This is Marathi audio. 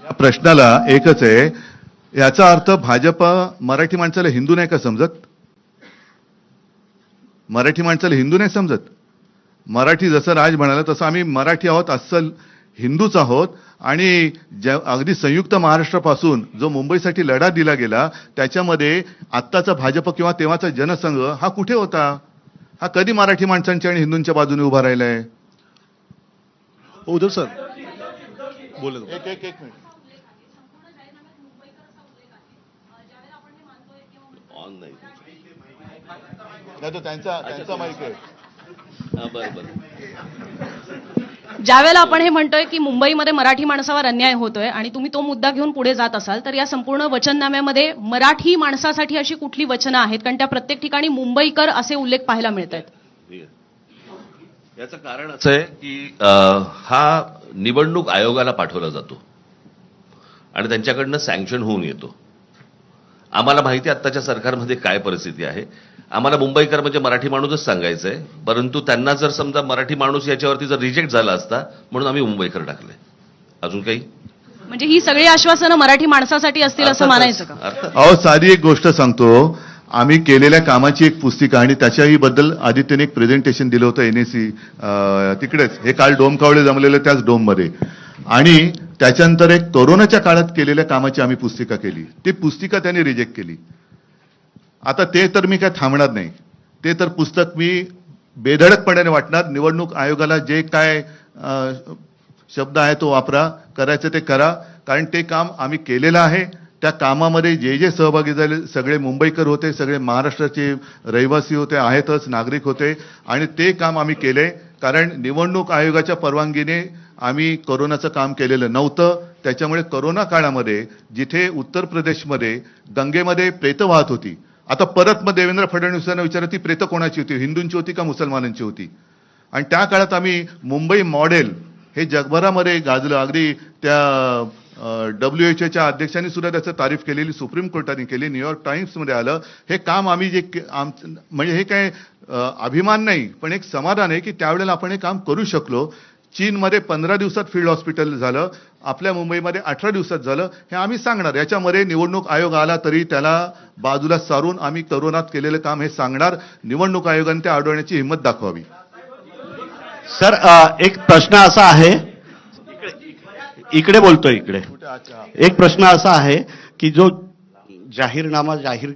या प्रश्नाला एकच आहे, याचा अर्थ भाजप मराठी माणसाला हिंदू नाही का समजत? मराठी माणसाला हिंदू नाही समजत? मराठी जसं राज म्हणाला तसं आम्ही मराठी आहोत, अस्सल हिंदूच आहोत. आणि अगदी संयुक्त महाराष्ट्रापासून जो मुंबईसाठी लढा दिला गेला त्याच्यामध्ये आत्ताचा भाजप किंवा तेव्हाचा जनसंघ हा कुठे होता? हा कधी मराठी माणसांच्या आणि हिंदूंच्या बाजूने उभा राहिलाय? उद्धव सर बोला. एक एक एक मिनिट. ऑन नाही. नाही तो त्यांचा माईक आहे. ज्यावेळेला आपण हे म्हणतोय की मुंबईमध्ये मराठी माणसावर अन्याय होतोय आणि तुम्ही तो मुद्दा घेऊन पुढे जात असाल तर या संपूर्ण वचननाम्यामध्ये मराठी माणसासाठी अशी कुठली वचनं आहेत? कारण त्या प्रत्येक ठिकाणी मुंबईकर असे उल्लेख पाहायला मिळत आहेत. याचं कारण असं आहे की हा निवडणूक आयोगाला पाठवला जातो आणि त्यांच्याकडनं सँक्शन होऊन येतो. आम्हाला माहिती आहे आत्ताच्या सरकारमध्ये काय परिस्थिती आहे. आम्हाला मुंबईकर म्हणजे मराठी माणूसच सांगायचं आहे, परंतु त्यांना जर समजा मराठी माणूस याच्यावरती जर रिजेक्ट झाला असता म्हणून आम्ही मुंबईकर टाकले. अजून काही? म्हणजे ही सगळी आश्वासनं मराठी माणसासाठी असतील असं मानायचं का? अहो, साधी एक गोष्ट सांगतो. आम्ही केलेल्या कामाची एक पुस्तिका आणि त्याच्याही बद्दल आदित्यने एक प्रेझेंटेशन दिलं होतं NAC तिकडेच. हे काल डोमकावळे जमलेलं त्याच डोममध्ये. आणि त्याच्यानंतर एक कोरोनाच्या काळात केलेल्या कामाची आम्ही पुस्तिका केली. ती पुस्तिका त्यांनी रिजेक्ट केली. आता ते तर मी काय थांबणार नाही. ते तर पुस्तक मी बेधडकपणाने वाटणार. निवडणूक आयोगाला जे काय शब्द आहे तो वापरा, करायचं ते करा. कारण ते काम आम्ही केलेलं आहे. त्या कामामध्ये जे जे सहभागी झाले सगळे मुंबईकर होते, सगळे महाराष्ट्राचे रहिवासी होते, आहेतच, नागरिक होते. आणि ते काम आम्ही केले. कारण निवडणूक आयोगाच्या परवानगीने आम्ही कोरोनाचं काम केलेलं नव्हतं. त्याच्यामुळे कोरोना काळामध्ये जिथे उत्तर प्रदेशमध्ये गंगेमध्ये प्रेतं वाहत होती, आता परत मग देवेंद्र फडणवीसांना विचारा ती प्रेतं कोणाची होती? हिंदूंची होती का मुसलमानांची होती? आणि त्या काळात आम्ही मुंबई मॉडेल हे जगभरामध्ये गाजलं. अगदी त्या WHO अध्यक्षांनी सुद्धा त्याचं तारीफ केलेली सुप्रीम कोर्टाने केली, न्यूयॉर्क टाइम्समध्ये आलं. हे काम आम्ही जे म्हणजे हे काय अभिमान नाही पण एक समाधान आहे की त्यावेळेला आपण हे काम करू शकलो. चीनमध्ये 15 दिवसात फील्ड हॉस्पिटल झालं, आपल्या मुंबईमध्ये 18 दिवसात झालं. हे आम्ही सांगणार. याच्यामध्ये निवडणूक आयोग आला तरी त्याला बाजूला सारून आम्ही कोरोनात केलेलं काम हे सांगणार. निवडणूक आयोगाने ते अडवण्याची हिंमत दाखवावी. सर एक प्रश्न असा आहे, इकडे बोलतोय, इकडे एक प्रश्न असा आहे की जो जाहीरनामा जाहीर